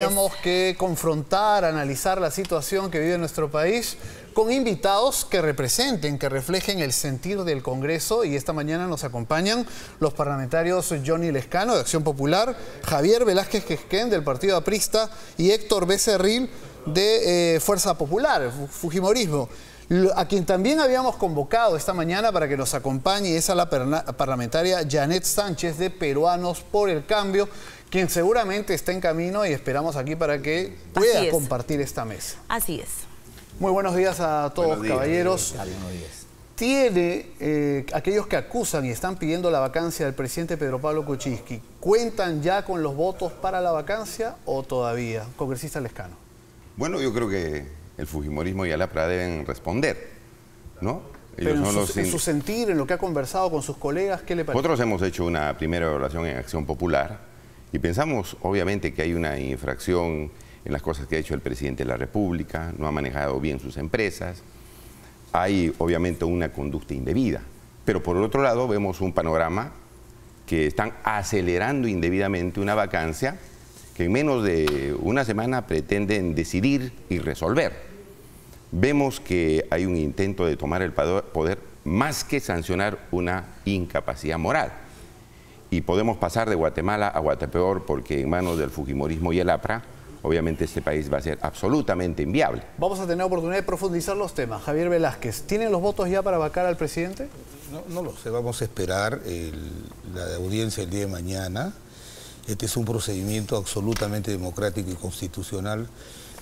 Tenemos que confrontar, analizar la situación que vive nuestro país con invitados que representen, que reflejen el sentir del Congreso, y esta mañana nos acompañan los parlamentarios Johnny Lescano de Acción Popular, Javier Velázquez Quesquén del Partido Aprista y Héctor Becerril de Fuerza Popular, Fujimorismo. A quien también habíamos convocado esta mañana para que nos acompañe es a la parlamentaria Janet Sánchez de Peruanos por el Cambio, quien seguramente está en camino y esperamos aquí para que pueda compartir esta mesa. Así es. Muy buenos días a todos, caballeros. Buenos días. Tiene aquellos que acusan y están pidiendo la vacancia del presidente Pedro Pablo Kuczynski, ¿cuentan ya con los votos para la vacancia o todavía? Congresista Lescano. Bueno, yo creo que el Fujimorismo y el APRA deben responder, ¿no? Pero en su sentir, en lo que ha conversado con sus colegas, ¿qué le parece? Nosotros hemos hecho una primera evaluación en Acción Popular y pensamos, obviamente, que hay una infracción en las cosas que ha hecho el presidente de la República, no ha manejado bien sus empresas, hay, obviamente, una conducta indebida. Pero, por el otro lado, vemos un panorama que están acelerando indebidamente una vacancia que en menos de una semana pretenden decidir y resolver. Vemos que hay un intento de tomar el poder más que sancionar una incapacidad moral. Y podemos pasar de Guatemala a Guatepeor porque en manos del Fujimorismo y el APRA, obviamente este país va a ser absolutamente inviable. Vamos a tener oportunidad de profundizar los temas. Javier Velázquez, ¿tienen los votos ya para vacar al presidente? No lo sé, vamos a esperar la audiencia el día de mañana. Este es un procedimiento absolutamente democrático y constitucional.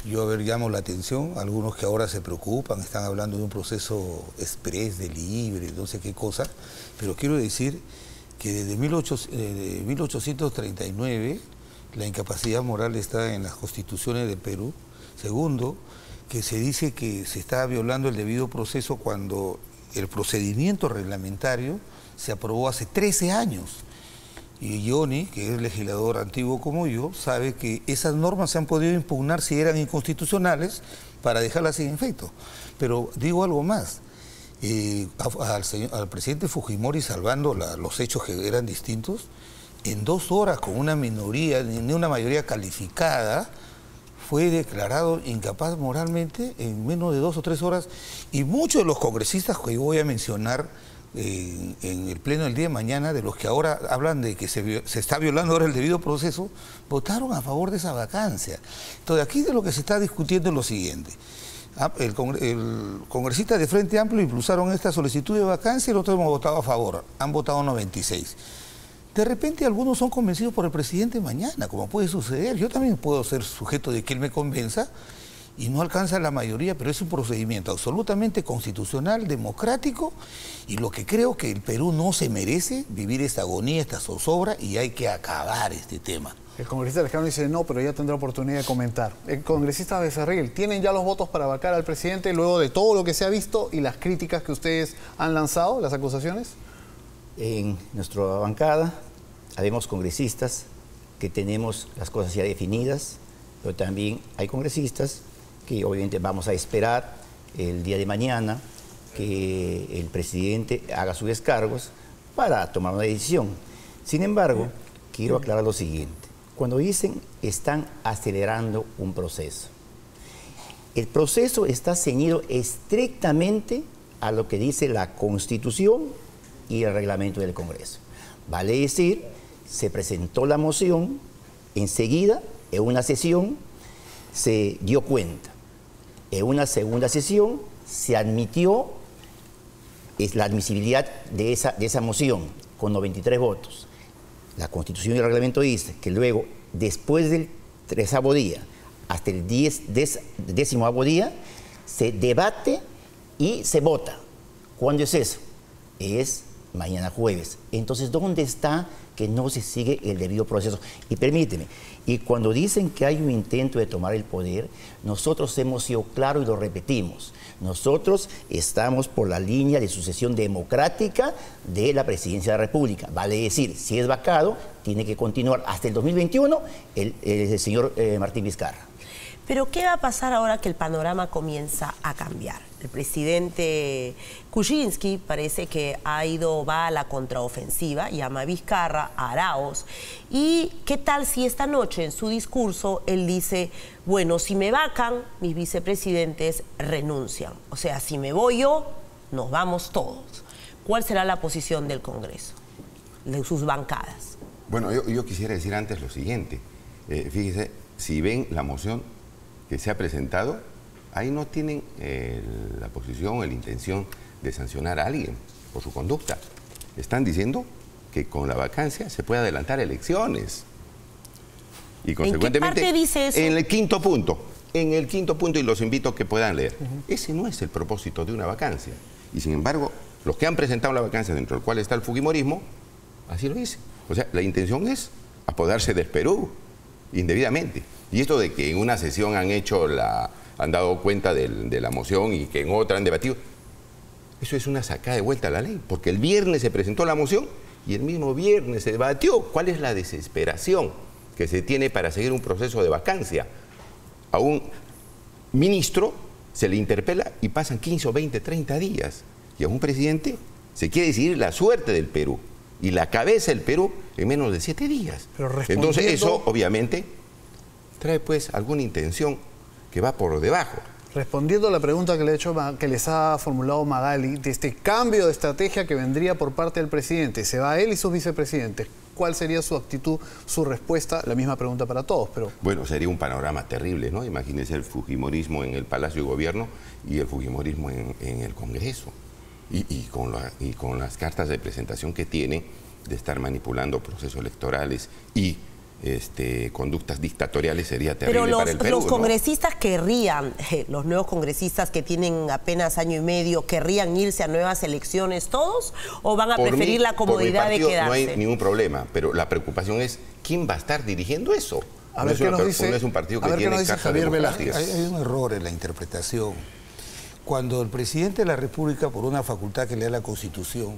Yo llamo la atención a algunos que ahora se preocupan, están hablando de un proceso express, de libre, no sé qué cosa, pero quiero decir que desde 1839 la incapacidad moral está en las constituciones de Perú. Segundo, que se dice que se está violando el debido proceso cuando el procedimiento reglamentario se aprobó hace 13 años. Y Johnny, que es legislador antiguo como yo, sabe que esas normas se han podido impugnar si eran inconstitucionales para dejarlas sin efecto. Pero digo algo más, al presidente Fujimori, salvando los hechos que eran distintos, en 2 horas con una minoría, ni una mayoría calificada, fue declarado incapaz moralmente en menos de 2 o 3 horas. Y muchos de los congresistas que yo voy a mencionar en el pleno del día de mañana, de los que ahora hablan de que se está violando ahora el debido proceso, votaron a favor de esa vacancia. Entonces, aquí de lo que se está discutiendo es lo siguiente. El congresista de Frente Amplio impulsaron esta solicitud de vacancia y nosotros hemos votado a favor. Han votado 96. De repente algunos son convencidos por el presidente mañana, como puede suceder. Yo también puedo ser sujeto de que él me convenza y no alcanza la mayoría, pero es un procedimiento absolutamente constitucional, democrático, y lo que creo que el Perú no se merece vivir esta agonía, esta zozobra, y hay que acabar este tema. El congresista Lescano dice no, pero ya tendrá oportunidad de comentar. El congresista Becerril, ¿tienen ya los votos para vacar al presidente luego de todo lo que se ha visto y las críticas que ustedes han lanzado, las acusaciones? En nuestra bancada habemos congresistas que tenemos las cosas ya definidas, pero también hay congresistas que obviamente vamos a esperar el día de mañana que el presidente haga sus descargos para tomar una decisión. Sin embargo, quiero aclarar lo siguiente. Cuando dicen están acelerando un proceso, el proceso está ceñido estrictamente a lo que dice la Constitución y el reglamento del Congreso. Vale decir, se presentó la moción, enseguida, en una sesión, se dio cuenta. En una segunda sesión se admitió la admisibilidad de esa moción con 93 votos. La Constitución y el reglamento dice que luego, después del 13º día hasta el 10º día, se debate y se vota. ¿Cuándo es eso? Es mañana jueves. Entonces, ¿dónde está que no se sigue el debido proceso? Y permíteme, y cuando dicen que hay un intento de tomar el poder, nosotros hemos sido claros y lo repetimos. Nosotros estamos por la línea de sucesión democrática de la presidencia de la República. Vale decir, si es vacado, tiene que continuar hasta el 2021 el señor Martín Vizcarra. Pero ¿qué va a pasar ahora que el panorama comienza a cambiar? el presidente Kuczynski parece que va a la contraofensiva, llama a Vizcarra, a Arauz. ¿Y qué tal si esta noche en su discurso él dice, bueno, si me vacan, mis vicepresidentes renuncian? O sea, si me voy yo, nos vamos todos. ¿Cuál será la posición del Congreso, de sus bancadas? Bueno, yo quisiera decir antes lo siguiente. Fíjese, si ven la moción que se ha presentado, ahí no tienen la posición o la intención de sancionar a alguien por su conducta. Están diciendo que con la vacancia se puede adelantar elecciones. Y consecuentemente, ¿en qué parte dice eso? En el quinto punto, y los invito a que puedan leer. Ese no es el propósito de una vacancia. Y sin embargo, los que han presentado la vacancia, dentro del cual está el fujimorismo, así lo dicen. O sea, la intención es apoderarse del Perú indebidamente. Y esto de que en una sesión han dado cuenta de la moción y que en otra han debatido, eso es una sacada de vuelta a la ley, porque el viernes se presentó la moción y el mismo viernes se debatió. ¿Cuál es la desesperación que se tiene para seguir un proceso de vacancia? A un ministro se le interpela y pasan 15 o 20, 30 días. Y a un presidente se quiere decidir la suerte del Perú y la cabeza del Perú en menos de 7 días. Entonces eso obviamente trae pues alguna intención que va por debajo. Respondiendo a la pregunta que les ha formulado Magali, de este cambio de estrategia que vendría por parte del presidente, se va él y sus vicepresidentes, ¿cuál sería su actitud, su respuesta? La misma pregunta para todos, pero... Bueno, sería un panorama terrible, ¿no? Imagínense el fujimorismo en el Palacio de Gobierno y el fujimorismo en el Congreso. Y con las cartas de presentación que tiene de estar manipulando procesos electorales y conductas dictatoriales, sería terrible para el Perú. Los congresistas querrían, los nuevos congresistas que tienen apenas año y medio, ¿querrían irse a nuevas elecciones todos o van a preferir la comodidad de quedarse? No hay ningún problema, pero la preocupación es quién va a estar dirigiendo eso. A ver qué nos dice. No es un partido que tiene carta democrática. Hay un error en la interpretación. Cuando el presidente de la República, por una facultad que le da la Constitución,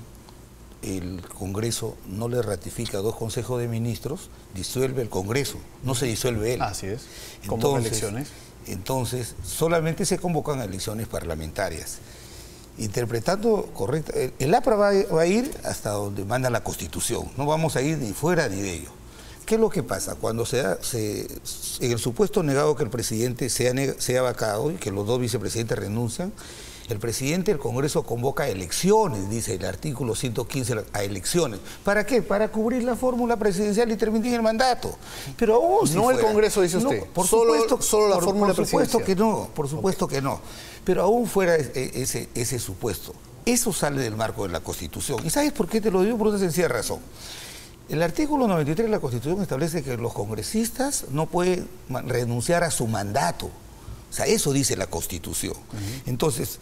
el Congreso no le ratifica a 2 consejos de ministros, disuelve el Congreso, no se disuelve él. Así es, convoca elecciones. Entonces, solamente se convocan elecciones parlamentarias. Interpretando correcto, el APRA va a ir hasta donde manda la Constitución, no vamos a ir ni fuera ni de ello. ¿Qué es lo que pasa? Cuando en el supuesto negado que el presidente sea vacado y que los 2 vicepresidentes renuncian, el presidente del Congreso convoca elecciones, dice el artículo 115, a elecciones. ¿Para qué? Para cubrir la fórmula presidencial y terminar el mandato. Pero aún si no fuera, el Congreso, dice usted. Por solo la fórmula presidencial. Por supuesto que no, por supuesto que no. Pero aún fuera ese supuesto, eso sale del marco de la Constitución. ¿Y sabes por qué te lo digo? Por una sencilla razón. El artículo 93 de la Constitución establece que los congresistas no pueden renunciar a su mandato. O sea, eso dice la Constitución. Entonces,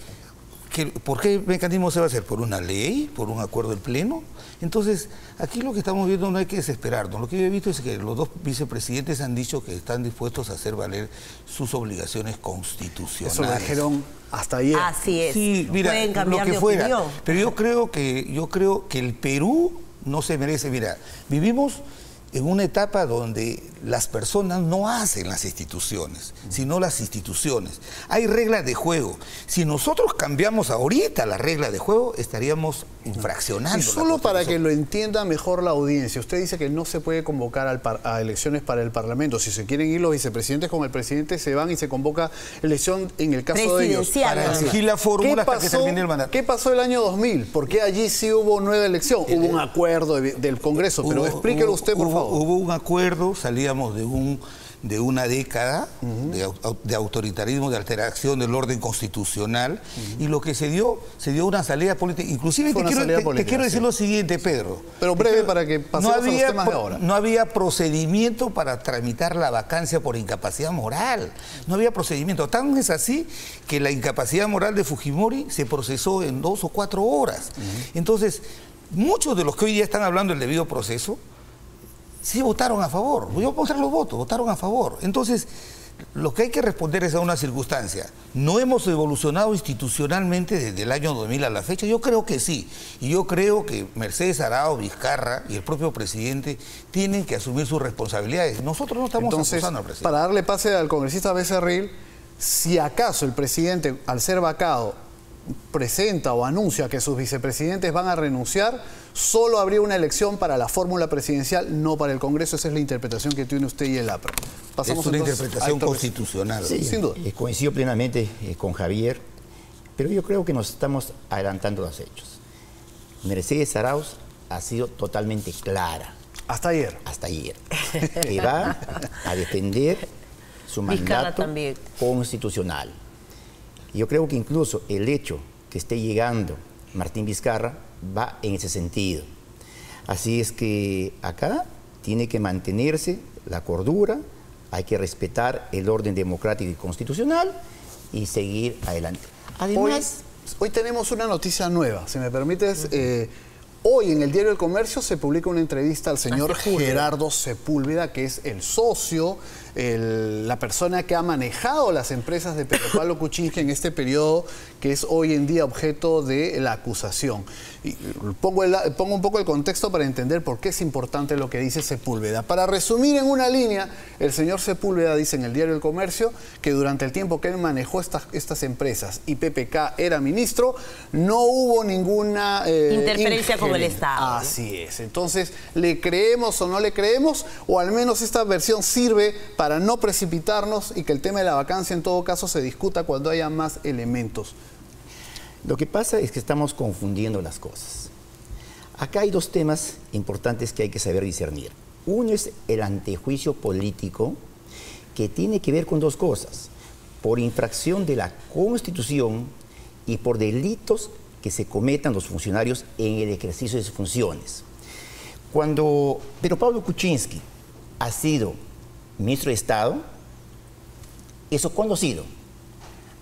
¿por qué mecanismo se va a hacer? ¿Por una ley? ¿Por un acuerdo del Pleno? Entonces, aquí lo que estamos viendo no hay que desesperarnos. Lo que yo he visto es que los 2 vicepresidentes han dicho que están dispuestos a hacer valer sus obligaciones constitucionales. Eso lo dijeron hasta ayer. Así es. Sí, mira, pueden cambiar lo que de fuera. opinión. Pero yo creo que el Perú no se merece. Mira, vivimos en una etapa donde las personas no hacen las instituciones, sino las instituciones. Hay reglas de juego. Si nosotros cambiamos ahorita las reglas de juego, estaríamos infraccionando. Y solo para que lo entienda mejor la audiencia, usted dice que no se puede convocar a elecciones para el Parlamento. Si se quieren ir los vicepresidentes con el presidente, se van y se convoca elección en el caso de ellos. Para exigir la fórmula hasta que termine el mandato. ¿Qué pasó el año 2000? ¿Por qué allí sí hubo nueva elección? Hubo un acuerdo del Congreso, pero explíquelo usted, por favor. Hubo un acuerdo, salíamos de una década de autoritarismo, de alteración del orden constitucional, y lo que se dio una salida política. Inclusive te quiero decir lo siguiente, Pedro. Pero breve para que pasemos a los temas de ahora. No había procedimiento para tramitar la vacancia por incapacidad moral. No había procedimiento. Tan es así que la incapacidad moral de Fujimori se procesó en 2 o 4 horas. Entonces, muchos de los que hoy día están hablando del debido proceso, sí votaron a favor. Voy a mostrar los votos, votaron a favor. Entonces, lo que hay que responder es a una circunstancia. ¿No hemos evolucionado institucionalmente desde el año 2000 a la fecha? Yo creo que sí. Y yo creo que Mercedes Arauz, Vizcarra y el propio presidente tienen que asumir sus responsabilidades. Nosotros no estamos acusando al presidente. Para darle pase al congresista Becerril, si acaso el presidente, al ser vacado, presenta o anuncia que sus vicepresidentes van a renunciar, solo habría una elección para la fórmula presidencial, no para el Congreso. Esa es la interpretación que tiene usted y el APRA. Es una interpretación constitucional. Sí, sin duda. Coincido plenamente con Javier, pero yo creo que nos estamos adelantando los hechos. Mercedes Arauz ha sido totalmente clara. Hasta ayer. Hasta ayer. Que va a defender su mandato constitucional. Yo creo que incluso el hecho que esté llegando Martín Vizcarra va en ese sentido. Así es que acá tiene que mantenerse la cordura, hay que respetar el orden democrático y constitucional y seguir adelante. Además, hoy tenemos una noticia nueva, si me permites. Hoy en el diario El Comercio se publica una entrevista al señor Gerardo Sepúlveda, que es el socio, la persona que ha manejado las empresas de Pedro Pablo Kuczynski en este periodo que es hoy en día objeto de la acusación. Y pongo un poco el contexto para entender por qué es importante lo que dice Sepúlveda. Para resumir en una línea, el señor Sepúlveda dice en el diario El Comercio que durante el tiempo que él manejó estas empresas y PPK era ministro, no hubo ninguna interferencia con el Estado. Así es. Entonces, ¿le creemos o no le creemos? O al menos esta versión sirve para no precipitarnos y que el tema de la vacancia en todo caso se discuta cuando haya más elementos. Lo que pasa es que estamos confundiendo las cosas. Acá hay dos temas importantes que hay que saber discernir. Uno es el antejuicio político, que tiene que ver con dos cosas: por infracción de la Constitución y por delitos que se cometan los funcionarios en el ejercicio de sus funciones. Cuando Pedro Pablo Kuczynski ha sido ministro de Estado, ¿eso cuándo ha sido?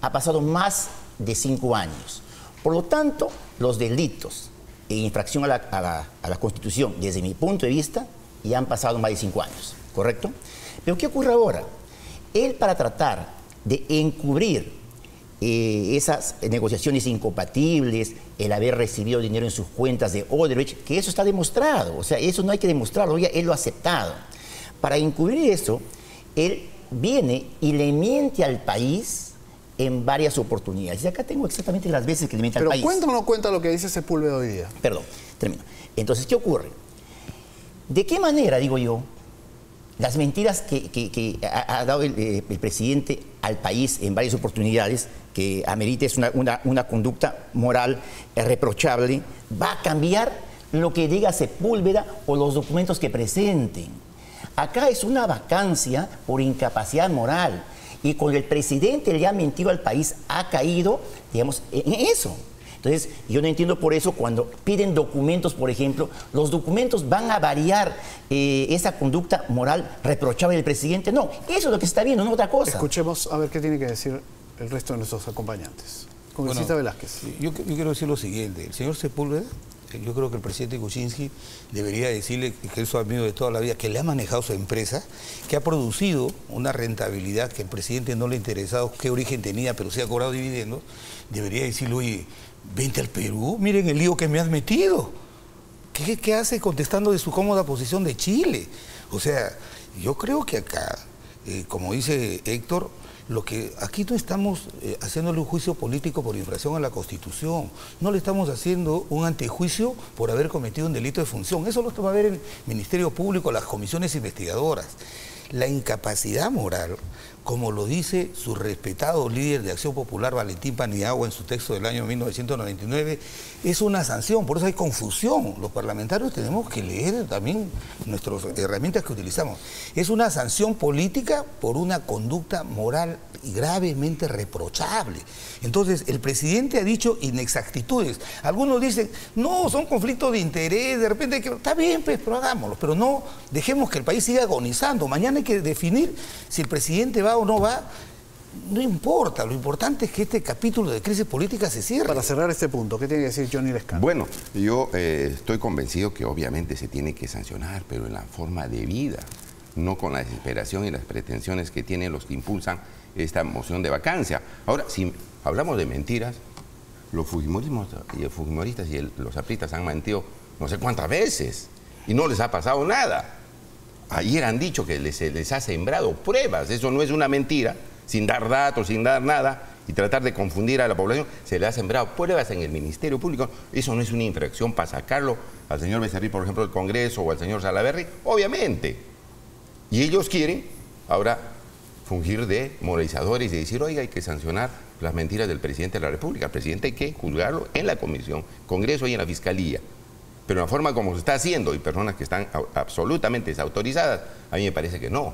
Ha pasado más de 5 años. Por lo tanto, los delitos en infracción a la Constitución, desde mi punto de vista, ya han pasado más de 5 años, ¿correcto? Pero ¿qué ocurre ahora? Él, para tratar de encubrir esas negociaciones incompatibles, el haber recibido dinero en sus cuentas de Odebrecht, que eso está demostrado, o sea, eso no hay que demostrarlo, ya él lo ha aceptado. Para encubrir eso, él viene y le miente al país en varias oportunidades. Y acá tengo exactamente las veces que le miente al país. ¿Pero cuenta o no cuenta lo que dice Sepúlveda hoy día? Perdón, termino. Entonces, ¿qué ocurre? ¿De qué manera, digo yo, las mentiras que ha dado el presidente al país en varias oportunidades, que amerita es una conducta moral reprochable, va a cambiar lo que diga Sepúlveda o los documentos que presenten? Acá es una vacancia por incapacidad moral. Y cuando el presidente le ha mentido al país, ha caído, digamos, en eso. Entonces, yo no entiendo por eso cuando piden documentos, por ejemplo, los documentos van a variar esa conducta moral reprochable del presidente. No, eso es lo que se está viendo, no otra cosa. Escuchemos a ver qué tiene que decir el resto de nuestros acompañantes. Congresista Velázquez. Yo quiero decir lo siguiente. El señor Sepúlveda, yo creo que el presidente Kuczynski debería decirle que es su amigo de toda la vida, que le ha manejado su empresa, que ha producido una rentabilidad que el presidente no le ha interesado, qué origen tenía, pero sí ha cobrado dividendos. Debería decirle, oye, vente al Perú, miren el lío que me has metido. ¿Qué hace contestando de su cómoda posición de Chile? O sea, yo creo que acá, como dice Héctor, aquí no estamos haciéndole un juicio político por infracción a la Constitución, no le estamos haciendo un antejuicio por haber cometido un delito de función. Eso lo va a ver el Ministerio Público, las comisiones investigadoras. La incapacidad moral, como lo dice su respetado líder de Acción Popular, Valentín Paniagua, en su texto del año 1999, es una sanción, por eso hay confusión. Los parlamentarios tenemos que leer también nuestras herramientas que utilizamos. Es una sanción política por una conducta moral y gravemente reprochable. Entonces, el presidente ha dicho inexactitudes. Algunos dicen, no, son conflictos de interés, de repente, está bien, pues, pero hagámoslo, pero no dejemos que el país siga agonizando. Mañana hay que definir si el presidente va o no va. No importa, lo importante es que este capítulo de crisis política se cierre. Para cerrar este punto, ¿qué tiene que decir Johnny Lescano? Bueno, yo estoy convencido que obviamente se tiene que sancionar, pero en la forma debida, no con la desesperación y las pretensiones que tienen los que impulsan esta moción de vacancia. Ahora, si hablamos de mentiras, los fujimoristas y los apristas han mentido no sé cuántas veces y no les ha pasado nada. Ayer han dicho que les ha sembrado pruebas, eso no es una mentira, sin dar datos, sin dar nada, y tratar de confundir a la población, se le ha sembrado pruebas en el Ministerio Público. Eso no es una infracción para sacarlo al señor Becerril, por ejemplo, del Congreso, o al señor Salaverry, obviamente. Y ellos quieren ahora fungir de moralizadores y decir, oiga, hay que sancionar las mentiras del presidente de la República. Al presidente hay que juzgarlo en la Comisión, Congreso y en la Fiscalía. Pero la forma como se está haciendo, y personas que están absolutamente desautorizadas, a mí me parece que no.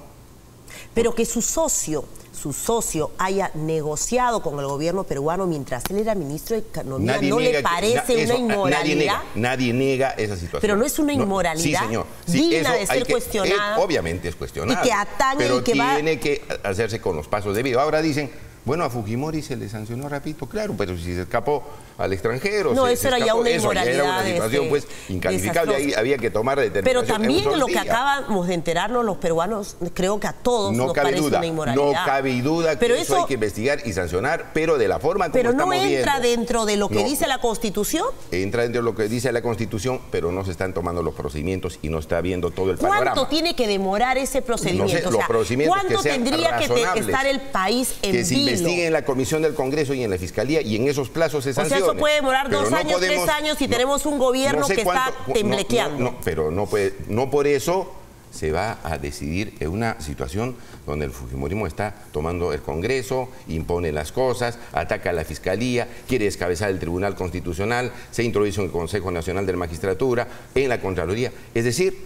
Pero que su socio haya negociado con el gobierno peruano mientras él era ministro de Economía, ¿no le parece una inmoralidad? Nadie niega esa situación. Pero no es una inmoralidad, sí, señor. digna de ser cuestionada. Obviamente es cuestionable. Y que atañe pero y que tiene que hacerse con los pasos debidos. Ahora dicen, bueno, a Fujimori se le sancionó rapidito, claro, pero si se escapó al extranjero. No, eso era ya una inmoralidad. Era una situación pues incalificable, ahí había que tomar determinación. Pero también lo que acabamos de enterarnos los peruanos, creo que a todos nos parece una inmoralidad. No cabe duda que eso hay que investigar y sancionar, pero de la forma como estamos viendo. ¿Pero no entra dentro de lo que dice la Constitución? Entra dentro de lo que dice la Constitución, pero no se están tomando los procedimientos y no está viendo todo el panorama. ¿Cuánto tiene que demorar ese procedimiento? No sé, los procedimientos ¿cuánto tendría que estar el país en vilo? Que se investigue en la Comisión del Congreso y en la Fiscalía y en esos plazos se sancione. O sea, eso puede demorar 2 años, 3 años si tenemos un gobierno que está temblequeando. Pero no por eso se va a decidir en una situación donde el fujimorismo está tomando el Congreso, impone las cosas, ataca a la Fiscalía, quiere descabezar el Tribunal Constitucional, se introduce en el Consejo Nacional de la Magistratura, en la Contraloría. Es decir,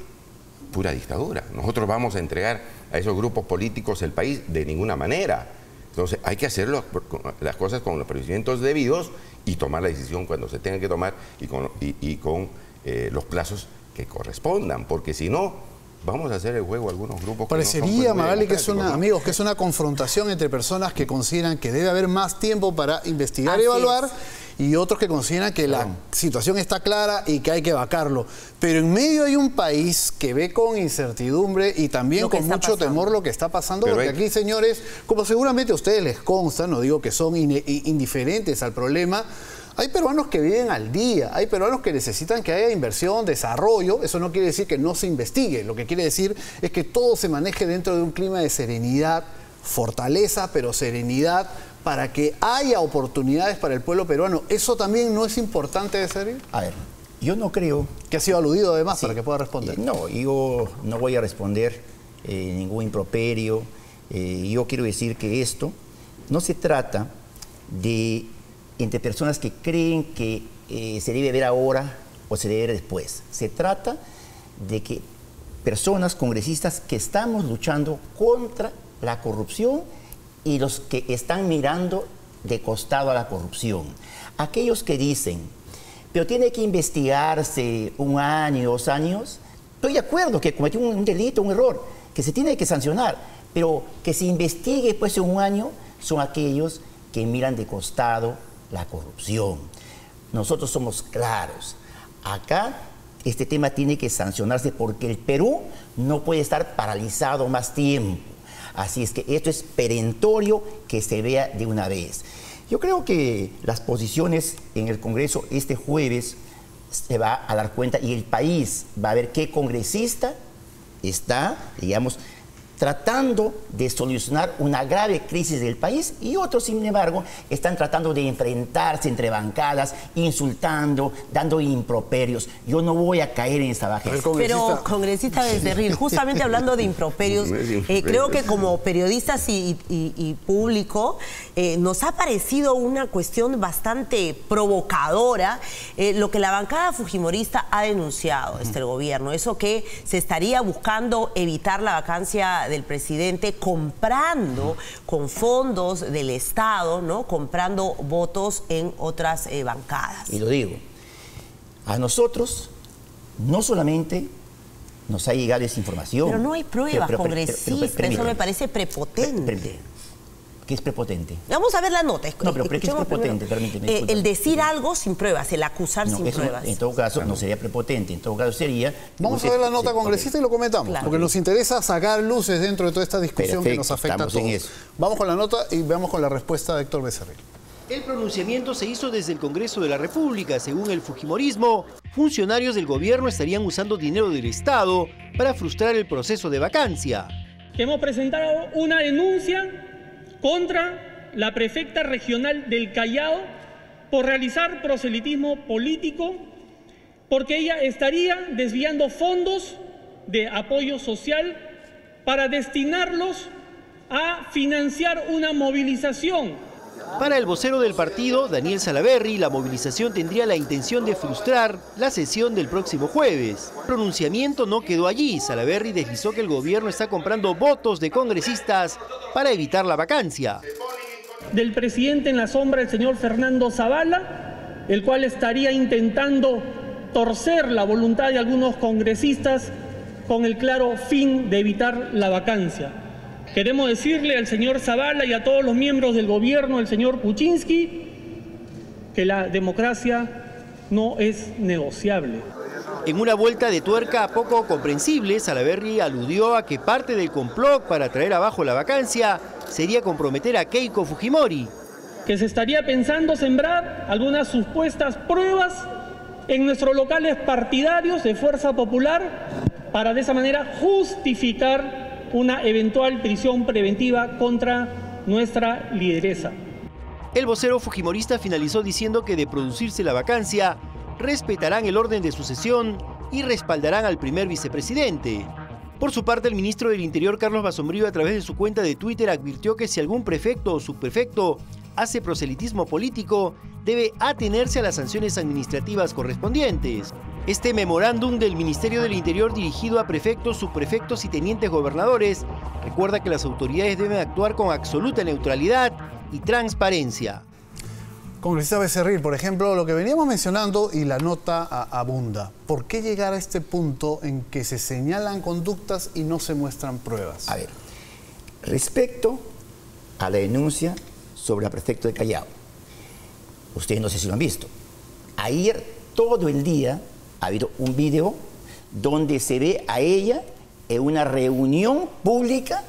pura dictadura. Nosotros vamos a entregar a esos grupos políticos el país de ninguna manera. Entonces hay que hacer las cosas con los procedimientos debidos y tomar la decisión cuando se tenga que tomar y con los plazos que correspondan, porque si no, vamos a hacer el juego a algunos grupos. Parecería, Magali, que es amigos, que es una confrontación entre personas que consideran que debe haber más tiempo para investigar y evaluar, y otros que consideran que la situación está clara y que hay que vacarlo. Pero en medio hay un país que ve con incertidumbre y también con mucho temor lo que está pasando, porque aquí, señores, como seguramente a ustedes les consta, no digo que son indiferentes al problema, hay peruanos que viven al día, hay peruanos que necesitan que haya inversión, desarrollo. Eso no quiere decir que no se investigue, lo que quiere decir es que todo se maneje dentro de un clima de serenidad, fortaleza, pero serenidad, para que haya oportunidades para el pueblo peruano. ¿Eso también no es importante de ser? A ver, yo no creo... Que ha sido aludido además, para que pueda responder. No, yo no voy a responder ningún improperio. Yo quiero decir que esto no se trata de entre personas que creen que se debe ver ahora o se debe ver después. Se trata de que personas, congresistas, que estamos luchando contra la corrupción y los que están mirando de costado a la corrupción. Aquellos que dicen, pero tiene que investigarse 1 año, 2 años, estoy de acuerdo que cometió un delito, un error, que se tiene que sancionar, pero que se investigue después de 1 año, son aquellos que miran de costado la corrupción. Nosotros somos claros. Acá este tema tiene que sancionarse porque el Perú no puede estar paralizado más tiempo. Así es que esto es perentorio que se vea de una vez. Yo creo que las posiciones en el Congreso este jueves se va a dar cuenta y el país va a ver qué congresista está, digamos, tratando de solucionar una grave crisis del país y otros, sin embargo, están tratando de enfrentarse entre bancadas, insultando, dando improperios. Yo no voy a caer en esa bajeza. Pero, congresista Becerril, justamente hablando de improperios, creo que como periodistas y público, nos ha parecido una cuestión bastante provocadora lo que la bancada fujimorista ha denunciado, el gobierno, eso que se estaría buscando evitar la vacancia del presidente comprando con fondos del Estado, ¿no? Comprando votos en otras bancadas. Y lo digo, a nosotros no solamente nos ha llegado esa información. Pero no hay pruebas, congresista, eso me parece prepotente. ¿Qué es prepotente? Vamos a ver la nota. No, pero ¿qué es prepotente? Permíteme. El decir algo sin pruebas, el acusar sin pruebas. En todo caso, no sería prepotente. En todo caso, sería... Vamos a ver la nota congresista y lo comentamos. Porque nos interesa sacar luces dentro de toda esta discusión que nos afecta a todos. Vamos con la nota y veamos con la respuesta de Héctor Becerril. El pronunciamiento se hizo desde el Congreso de la República. Según el fujimorismo, funcionarios del gobierno estarían usando dinero del Estado para frustrar el proceso de vacancia. Hemos presentado una denuncia contra la prefecta regional del Callao, por realizar proselitismo político, porque ella estaría desviando fondos de apoyo social para destinarlos a financiar una movilización. Para el vocero del partido, Daniel Salaverry, la movilización tendría la intención de frustrar la sesión del próximo jueves. El pronunciamiento no quedó allí. Salaverry deslizó que el gobierno está comprando votos de congresistas para evitar la vacancia. Del presidente en la sombra, el señor Fernando Zavala, el cual estaría intentando torcer la voluntad de algunos congresistas con el claro fin de evitar la vacancia. Queremos decirle al señor Zavala y a todos los miembros del gobierno, el señor Kuczynski, que la democracia no es negociable. En una vuelta de tuerca poco comprensible, Salaverry aludió a que parte del complot para traer abajo la vacancia sería comprometer a Keiko Fujimori. Que se estaría pensando sembrar algunas supuestas pruebas en nuestros locales partidarios de Fuerza Popular para de esa manera justificar una eventual prisión preventiva contra nuestra lideresa. El vocero fujimorista finalizó diciendo que de producirse la vacancia, respetarán el orden de sucesión y respaldarán al primer vicepresidente. Por su parte, el ministro del Interior, Carlos Basombrío, a través de su cuenta de Twitter, advirtió que si algún prefecto o subprefecto hace proselitismo político, debe atenerse a las sanciones administrativas correspondientes. Este memorándum del Ministerio del Interior dirigido a prefectos, subprefectos y tenientes gobernadores recuerda que las autoridades deben actuar con absoluta neutralidad y transparencia. Congresista Becerril, por ejemplo, lo que veníamos mencionando y la nota abunda. ¿Por qué llegar a este punto en que se señalan conductas y no se muestran pruebas? A ver, respecto a la denuncia sobre la prefecta de Callao, ustedes no sé si lo han visto. Ayer todo el día ha habido un video donde se ve a ella en una reunión pública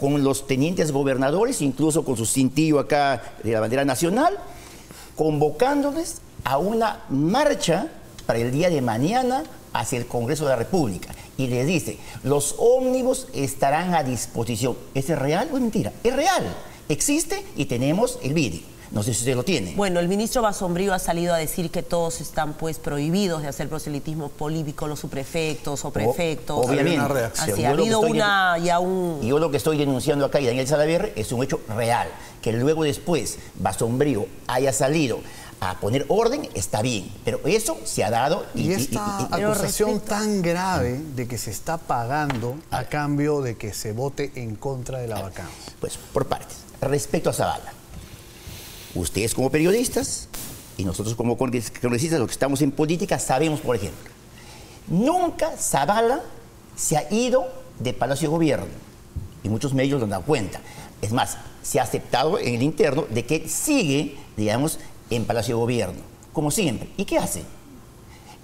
con los tenientes gobernadores, incluso con su cintillo acá de la bandera nacional, convocándoles a una marcha para el día de mañana hacia el Congreso de la República. Y les dice, los ómnibus estarán a disposición. ¿Es real o es mentira? Es real. Existe y tenemos el vídeo. No sé si usted lo tiene. Bueno, el ministro Basombrío ha salido a decir que todos están pues prohibidos de hacer proselitismo político, los subprefectos o prefectos. Obviamente. Hay una reacción. Así, ha habido Yo lo que estoy denunciando acá y Daniel Salaverry es un hecho real. Que luego después Basombrío haya salido a poner orden, está bien. Pero eso se ha dado. Y esta acusación tan grave de que se está pagando a cambio de que se vote en contra de la vacancia. Pues por partes. Respecto a Zavala. Ustedes como periodistas y nosotros como congresistas, los que estamos en política, sabemos, por ejemplo, nunca Zavala se ha ido de Palacio de Gobierno. Y muchos medios lo han dado cuenta. Es más, se ha aceptado en el interno de que sigue, digamos, en Palacio de Gobierno, como siempre. ¿Y qué hace?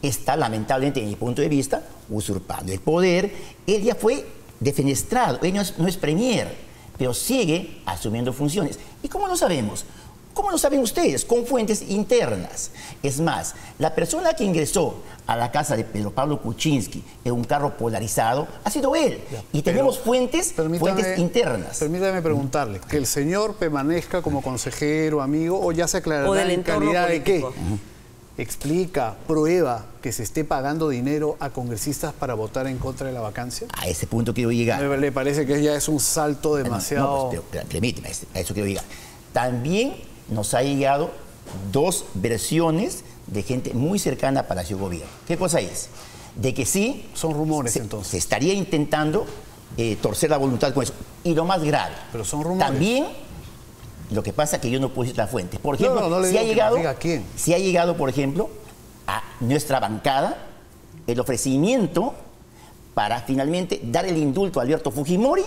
Está, lamentablemente, desde mi punto de vista, usurpando el poder. Él ya fue defenestrado, él no es premier, pero sigue asumiendo funciones. ¿Y cómo lo sabemos? ¿Cómo lo saben ustedes? Con fuentes internas. Es más, la persona que ingresó a la casa de Pedro Pablo Kuczynski en un carro polarizado ha sido él. Y tenemos fuentes internas. Permítame preguntarle, ¿que el señor permanezca como consejero, amigo, o ya se aclarará en calidad de qué? ¿Explica, prueba que se esté pagando dinero a congresistas para votar en contra de la vacancia? A ese punto quiero llegar. ¿Le parece que ya es un salto demasiado...? No, pues, permíteme, a eso quiero llegar. También nos ha llegado dos versiones de gente muy cercana a Palacio de Gobierno. ¿Qué cosa es? De que sí... Son rumores, entonces. Se estaría intentando torcer la voluntad con eso. Y lo más grave... Pero son rumores. También, lo que pasa es que yo no puedo decir la fuente. Por ejemplo, no le si ha llegado, por ejemplo, a nuestra bancada el ofrecimiento para finalmente dar el indulto a Alberto Fujimori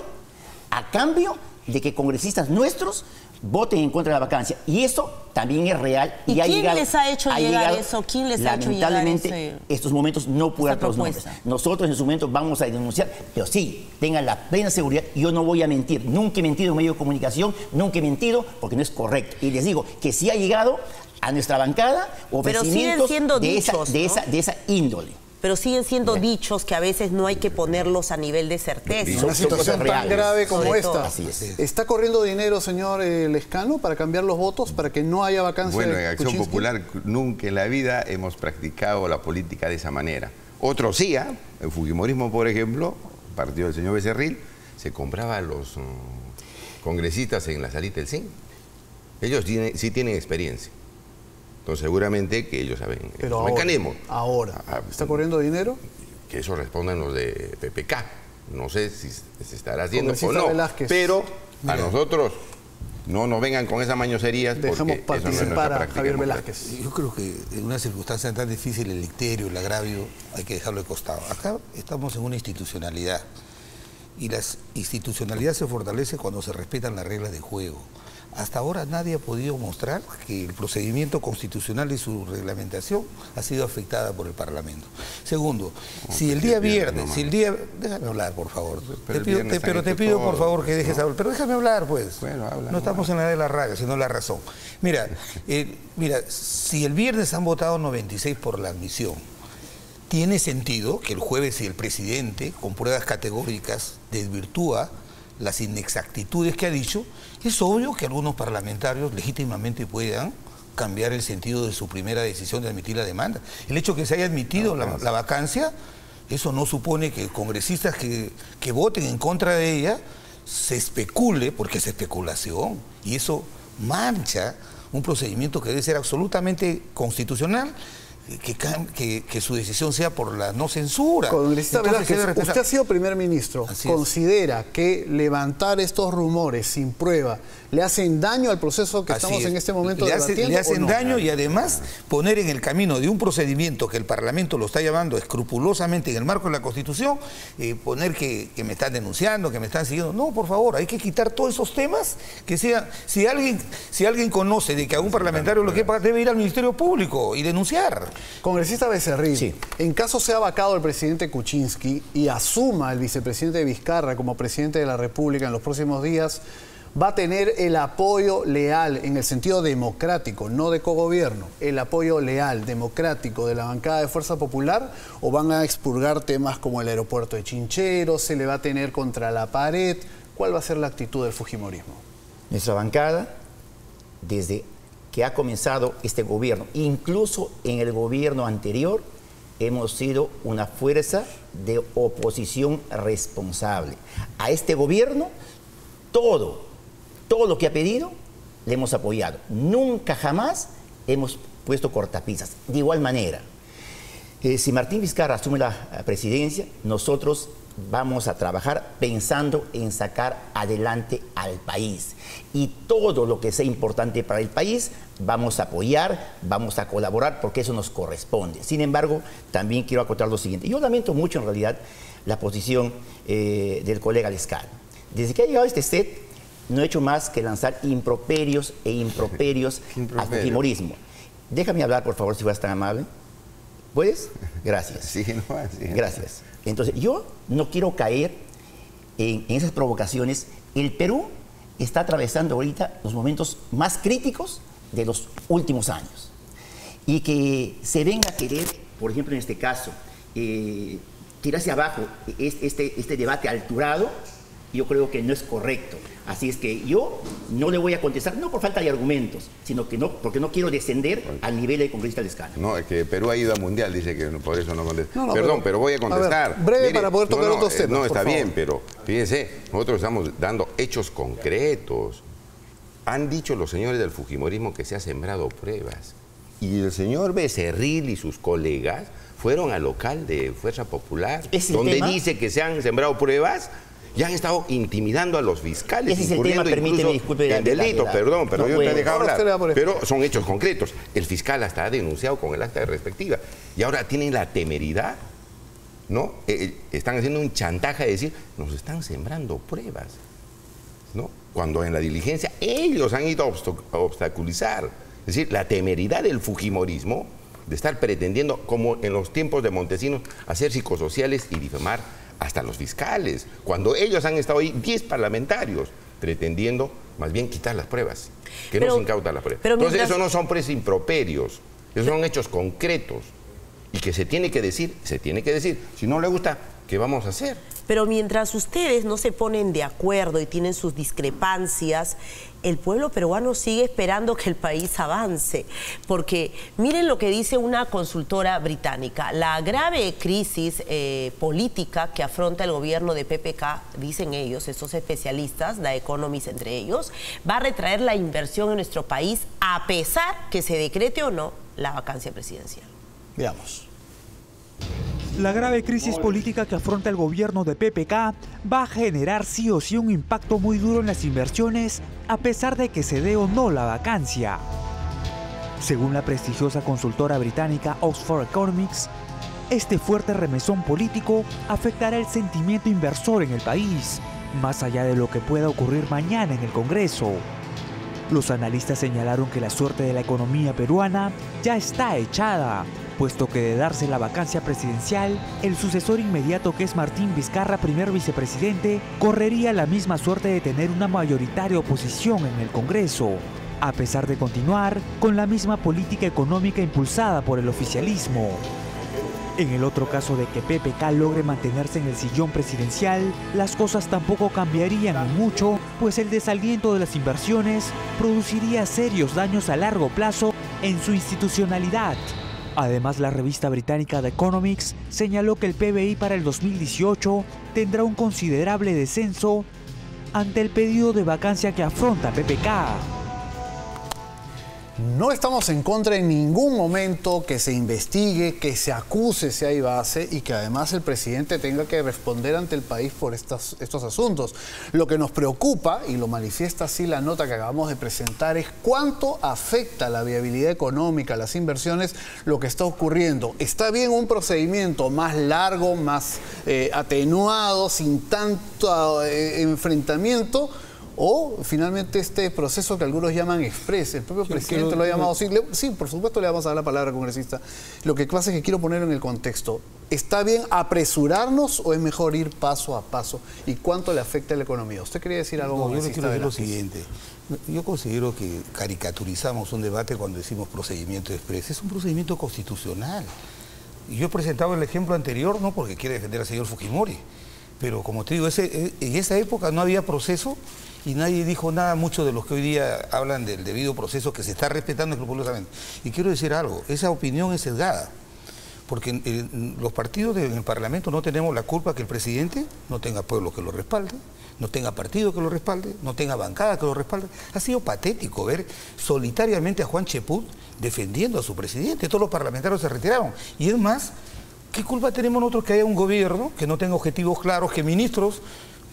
a cambio de que congresistas nuestros voten en contra de la vacancia. Y eso también es real. ¿Y quién les ha hecho llegar eso? ¿Quién les ha hecho llegar lamentablemente, estos momentos no puedo dar los nombres. Nosotros en su momento vamos a denunciar, pero sí, tengan la plena seguridad, yo no voy a mentir. Nunca he mentido en medio de comunicación, nunca he mentido porque no es correcto. Y les digo que si ha llegado a nuestra bancada ofrecimientos de esa índole. pero siguen siendo dichos que a veces no hay que ponerlos a nivel de certeza. Una situación tan grave como esta. Así es. ¿Está corriendo dinero, señor Lescano, para cambiar los votos, para que no haya vacancia? Bueno, en Acción Kuczynski? Popular nunca en la vida hemos practicado la política de esa manera. Otros sí, el fujimorismo, por ejemplo, partido del señor Becerril, se compraba a los congresistas en la salita del CIN. Ellos sí tienen experiencia. Entonces seguramente que ellos saben Pero los mecanismos. Ahora, ¿está corriendo dinero? Que eso respondan los de PPK. No sé si se estará haciendo o Congresista no. Velázquez. Pero a nosotros no nos vengan con esas mañoserías. Dejemos porque eso no es nuestra participar a práctica Javier democrática. Velázquez. Yo creo que en una circunstancia tan difícil, el icterio, el agravio, hay que dejarlo de costado. Acá estamos en una institucionalidad y la institucionalidad se fortalece cuando se respetan las reglas de juego. Hasta ahora nadie ha podido mostrar que el procedimiento constitucional y su reglamentación ha sido afectada por el Parlamento. Segundo, si el día viernes, déjame hablar, por favor. Pero te pido, por favor, que dejes hablar. Pero déjame hablar, pues. Bueno, habla, no estamos en la de la rabia, sino la razón. Mira, si el viernes han votado 96 por la admisión, tiene sentido que el jueves, si el presidente, con pruebas categóricas, desvirtúa las inexactitudes que ha dicho, es obvio que algunos parlamentarios legítimamente puedan cambiar el sentido de su primera decisión de admitir la demanda. El hecho que se haya admitido la vacancia, eso no supone que congresistas que voten en contra de ella se especule, porque es especulación, y eso mancha un procedimiento que debe ser absolutamente constitucional. Que su decisión sea por la no censura. Congresista Velázquez, usted ha sido primer ministro. ¿Considera que levantar estos rumores sin prueba le hacen daño al proceso que estamos en este momento debatiendo? Le hacen daño y además poner en el camino de un procedimiento que el Parlamento lo está llevando escrupulosamente en el marco de la Constitución, poner que me están denunciando, que me están siguiendo. No, por favor, hay que quitar todos esos temas que sean... Si alguien conoce de que a un parlamentario lo que debe ir al Ministerio Público y denunciar. Congresista Becerril, sí. En caso sea vacado el presidente Kuczynski y asuma el vicepresidente Vizcarra como presidente de la República en los próximos días, ¿va a tener el apoyo leal en el sentido democrático, no de cogobierno, el apoyo leal, democrático de la bancada de Fuerza Popular, o van a expurgar temas como el aeropuerto de Chincheros, se le va a tener contra la pared? ¿Cuál va a ser la actitud del fujimorismo? Nuestra bancada, desde que ha comenzado este gobierno, incluso en el gobierno anterior, hemos sido una fuerza de oposición responsable. A este gobierno, todo lo que ha pedido, le hemos apoyado. Nunca jamás hemos puesto cortapisas. De igual manera, si Martín Vizcarra asume la presidencia, nosotros vamos a trabajar pensando en sacar adelante al país. Y todo lo que sea importante para el país, vamos a apoyar, vamos a colaborar, porque eso nos corresponde. Sin embargo, también quiero acotar lo siguiente. Yo lamento mucho, en realidad, la posición del colega Lescano. Desde que ha llegado este set, no he hecho más que lanzar improperios al fujimorismo. Déjame hablar, por favor, si fueras tan amable. ¿Puedes? Gracias. Sí, no, sí. Gracias. Entonces, yo no quiero caer en esas provocaciones. El Perú está atravesando ahorita los momentos más críticos de los últimos años. Y que se venga a querer, por ejemplo, en este caso, tirarse abajo este debate alturado, yo creo que no es correcto. Así es que yo no le voy a contestar, no por falta de argumentos, sino que no, porque no quiero descender al nivel del congresista Lescano. No, es que Perú ha ido al Mundial, dice que por eso no contesta. Perdón, pero voy a contestar. A ver, breve para poder tocar otros temas. No, está bien, pero fíjense, nosotros estamos dando hechos concretos. Han dicho los señores del fujimorismo que se ha sembrado pruebas. Y el señor Becerril y sus colegas fueron al local de Fuerza Popular, donde dice que se han sembrado pruebas. Ya han estado intimidando a los fiscales. Ese es el tema, permíteme, disculpe. En delitos, perdón, pero no yo te he dejado hablar. Pero son hechos concretos. concretos. El fiscal hasta ha denunciado con el acta de respectiva. Y ahora tienen la temeridad, ¿no? Están haciendo un chantaje de decir, nos están sembrando pruebas, ¿no? Cuando en la diligencia ellos han ido a obstaculizar. Es decir, la temeridad del fujimorismo de estar pretendiendo, como en los tiempos de Montesinos, hacer psicosociales y difamar hasta los fiscales, cuando ellos han estado ahí 10 parlamentarios pretendiendo más bien quitar las pruebas, que no se incautan las pruebas. Entonces eso no son pues improperios, esos son hechos concretos. y que se tiene que decir, se tiene que decir. Si no le gusta, ¿qué vamos a hacer? Pero mientras ustedes no se ponen de acuerdo y tienen sus discrepancias, el pueblo peruano sigue esperando que el país avance. Porque miren lo que dice una consultora británica. La grave crisis política que afronta el gobierno de PPK, dicen ellos, estos especialistas, The Economist entre ellos, va a retraer la inversión en nuestro país a pesar que se decrete o no la vacancia presidencial. Veamos. La grave crisis política que afronta el gobierno de PPK va a generar sí o sí un impacto muy duro en las inversiones, a pesar de que se dé o no la vacancia. Según la prestigiosa consultora británica Oxford Economics, este fuerte remesón político afectará el sentimiento inversor en el país, más allá de lo que pueda ocurrir mañana en el Congreso. Los analistas señalaron que la suerte de la economía peruana ya está echada, puesto que de darse la vacancia presidencial, el sucesor inmediato, que es Martín Vizcarra, primer vicepresidente, correría la misma suerte de tener una mayoritaria oposición en el Congreso, a pesar de continuar con la misma política económica impulsada por el oficialismo. En el otro caso de que PPK logre mantenerse en el sillón presidencial, las cosas tampoco cambiarían en mucho, pues el desaliento de las inversiones produciría serios daños a largo plazo en su institucionalidad. Además, la revista británica The Economics señaló que el PBI para el 2018 tendrá un considerable descenso ante el pedido de vacancia que afronta PPK. No estamos en contra en ningún momento que se investigue, que se acuse si hay base y que además el presidente tenga que responder ante el país por estos asuntos. Lo que nos preocupa, y lo manifiesta así la nota que acabamos de presentar, es cuánto afecta la viabilidad económica, las inversiones, lo que está ocurriendo. Está bien un procedimiento más largo, más atenuado, sin tanto enfrentamiento, o finalmente este proceso que algunos llaman express. El propio presidente lo ha llamado así. Sí, por supuesto le vamos a dar la palabra, congresista. Lo que pasa es que quiero ponerlo en el contexto. ¿Está bien apresurarnos o es mejor ir paso a paso? ¿Y cuánto le afecta a la economía? ¿Usted quería decir algo, congresista? Yo quiero decir lo siguiente. Yo considero que caricaturizamos un debate cuando decimos procedimiento express. Es un procedimiento constitucional. Y yo he presentado el ejemplo anterior, no porque quiera defender al señor Fujimori, pero como te digo, en esa época no había proceso y nadie dijo nada mucho de los que hoy día hablan del debido proceso que se está respetando escrupulosamente. Y quiero decir algo, esa opinión es sesgada, porque los partidos en el Parlamento no tenemos la culpa que el presidente no tenga pueblo que lo respalde, no tenga partido que lo respalde, no tenga bancada que lo respalde. Ha sido patético ver solitariamente a Juan Cheput defendiendo a su presidente. Todos los parlamentarios se retiraron. Y es más, ¿qué culpa tenemos nosotros que haya un gobierno que no tenga objetivos claros, que ministros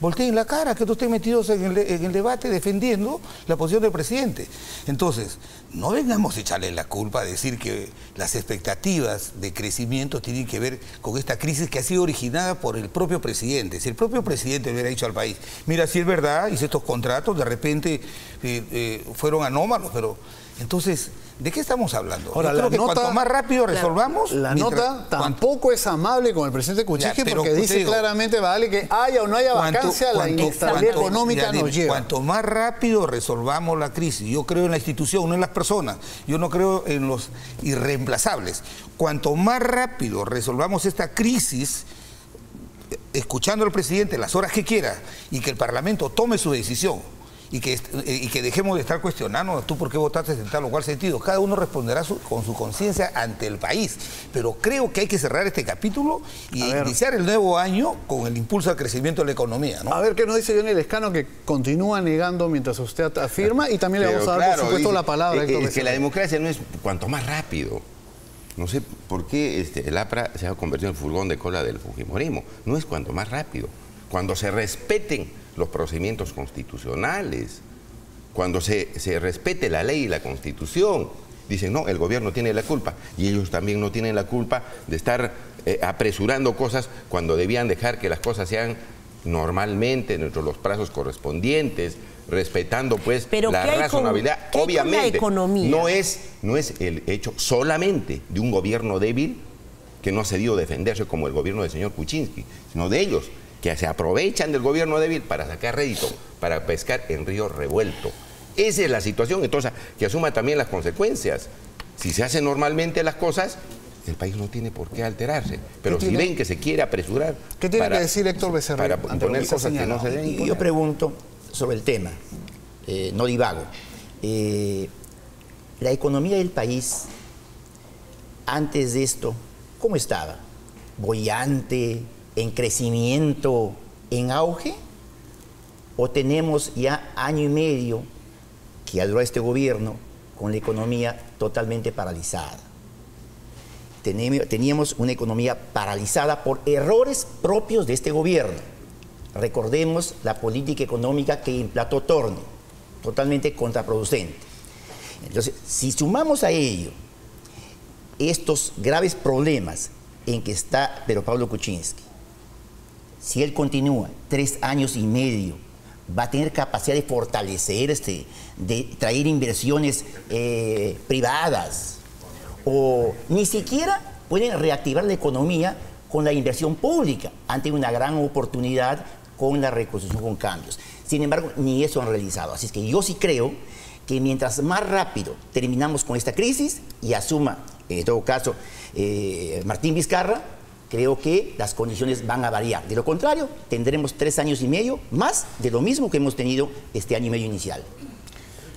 volteen la cara, que no estén metidos en el debate defendiendo la posición del presidente? Entonces, no vengamos a echarle la culpa a decir que las expectativas de crecimiento tienen que ver con esta crisis que ha sido originada por el propio presidente. Si el propio presidente hubiera dicho al país, mira, si es verdad, hice estos contratos, de repente fueron anómalos, pero entonces, ¿de qué estamos hablando? Ahora, yo creo que cuanto más rápido resolvamos... La nota tampoco es amable con el presidente Kuczynski, porque dice claramente, vale, que haya o no haya vacancia, la inestabilidad económica nos lleva. Cuanto más rápido resolvamos la crisis, yo creo en la institución, no en las personas, yo no creo en los irreemplazables. Cuanto más rápido resolvamos esta crisis, escuchando al presidente las horas que quiera, y que el Parlamento tome su decisión, y que dejemos de estar cuestionando tú por qué votaste en tal o cual sentido. Cada uno responderá con su conciencia ante el país. Pero creo que hay que cerrar este capítulo y iniciar el nuevo año con el impulso al crecimiento de la economía, ¿no? A ver qué nos dice Johnny Lescano, que continúa negando mientras usted afirma, y también le vamos a dar, por supuesto, la palabra. Es que la democracia no es cuanto más rápido. No sé por qué el APRA se ha convertido en el furgón de cola del fujimorismo. No es cuanto más rápido. Cuando se respeten los procedimientos constitucionales, cuando se respete la ley y la Constitución, dicen, no, el gobierno tiene la culpa, y ellos también no tienen la culpa de estar apresurando cosas cuando debían dejar que las cosas sean normalmente dentro de los plazos correspondientes, respetando pues la razonabilidad. Obviamente, no es el hecho solamente de un gobierno débil que no ha cedido defenderse como el gobierno del señor Kuczynski, sino de ellos, que se aprovechan del gobierno débil para sacar rédito, para pescar en río revuelto. Esa es la situación, entonces, que asuma también las consecuencias. Si se hacen normalmente las cosas, el país no tiene por qué alterarse. Pero si ven que se quiere apresurar... ¿Qué tiene que decir Héctor Becerril para poner cosas que no se deben imponer? Yo pregunto sobre el tema, no divago. La economía del país, antes de esto, ¿cómo estaba? ¿Boyante, en crecimiento, en auge? ¿O tenemos ya año y medio que ha durado este gobierno con la economía totalmente paralizada? Teníamos una economía paralizada por errores propios de este gobierno. Recordemos la política económica que implantó Torne, totalmente contraproducente. Entonces, si sumamos a ello estos graves problemas en que está Pedro Pablo Kuczynski, si él continúa 3 años y medio, va a tener capacidad de fortalecer, de traer inversiones privadas, o ni siquiera pueden reactivar la economía con la inversión pública ante una gran oportunidad con la reconstrucción con cambios. Sin embargo, ni eso han realizado. Así es que yo sí creo que mientras más rápido terminamos con esta crisis y asuma, en todo caso, Martín Vizcarra, creo que las condiciones van a variar. De lo contrario, tendremos 3 años y medio más de lo mismo que hemos tenido este año y medio inicial.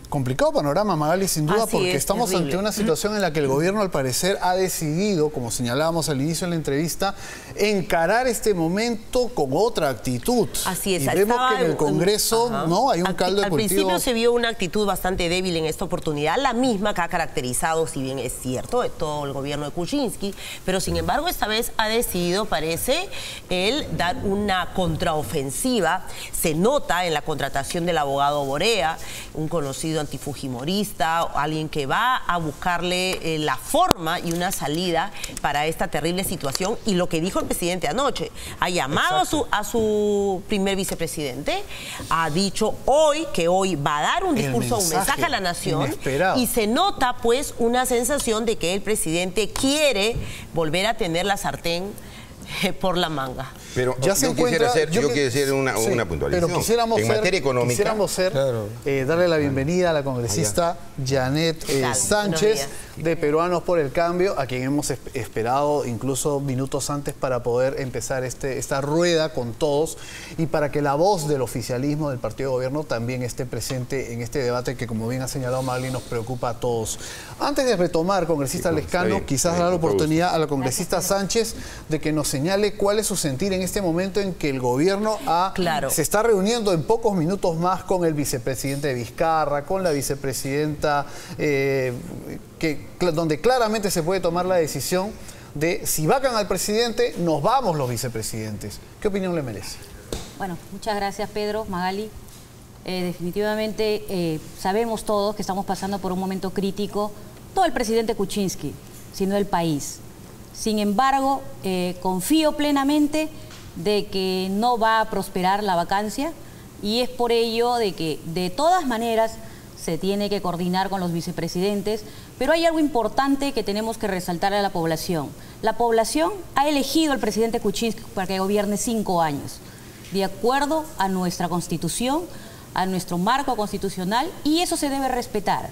Complicado panorama, Magali, sin duda, porque estamos ante una situación en la que el gobierno, al parecer, ha decidido, como señalábamos al inicio de la entrevista, encarar este momento con otra actitud. Así es. Y vemos que en el Congreso no hay un caldo de cultivo. Al principio se vio una actitud bastante débil en esta oportunidad, la misma que ha caracterizado, si bien es cierto, de todo el gobierno de Kuczynski, pero sin embargo esta vez ha decidido, parece, él dar una contraofensiva. Se nota en la contratación del abogado Borea, un conocido antifujimorista, alguien que va a buscarle la forma y una salida para esta terrible situación. Y lo que dijo el presidente anoche, ha llamado a su primer vicepresidente, ha dicho hoy que hoy va a dar un discurso, un mensaje a la nación, inesperado. Y se nota pues una sensación de que el presidente quiere volver a tener la sartén por la manga. Pero yo quisiera hacer una puntualización. Pero quisiéramos en materia económica, darle la bienvenida a la congresista Janet Sánchez, de Peruanos por el Cambio, a quien hemos esperado incluso minutos antes para poder empezar esta rueda con todos y para que la voz del oficialismo del partido de gobierno también esté presente en este debate que, como bien ha señalado Magali, nos preocupa a todos. Antes de retomar, congresista Lescano, quizás dar la oportunidad a la congresista Sánchez de que nos señale cuál es su sentir en este momento en que el gobierno se está reuniendo en pocos minutos más con el vicepresidente Vizcarra, con la vicepresidenta, donde claramente se puede tomar la decisión de si vacan al presidente, nos vamos los vicepresidentes. ¿Qué opinión le merece? Bueno, muchas gracias, Pedro, Magali. Definitivamente sabemos todos que estamos pasando por un momento crítico, no el presidente Kuczynski, sino el país. Sin embargo, confío plenamente de que no va a prosperar la vacancia y es por ello de que de todas maneras se tiene que coordinar con los vicepresidentes, pero hay algo importante que tenemos que resaltar a la población. La población ha elegido al presidente Kuczynski para que gobierne 5 años, de acuerdo a nuestra Constitución, a nuestro marco constitucional, y eso se debe respetar.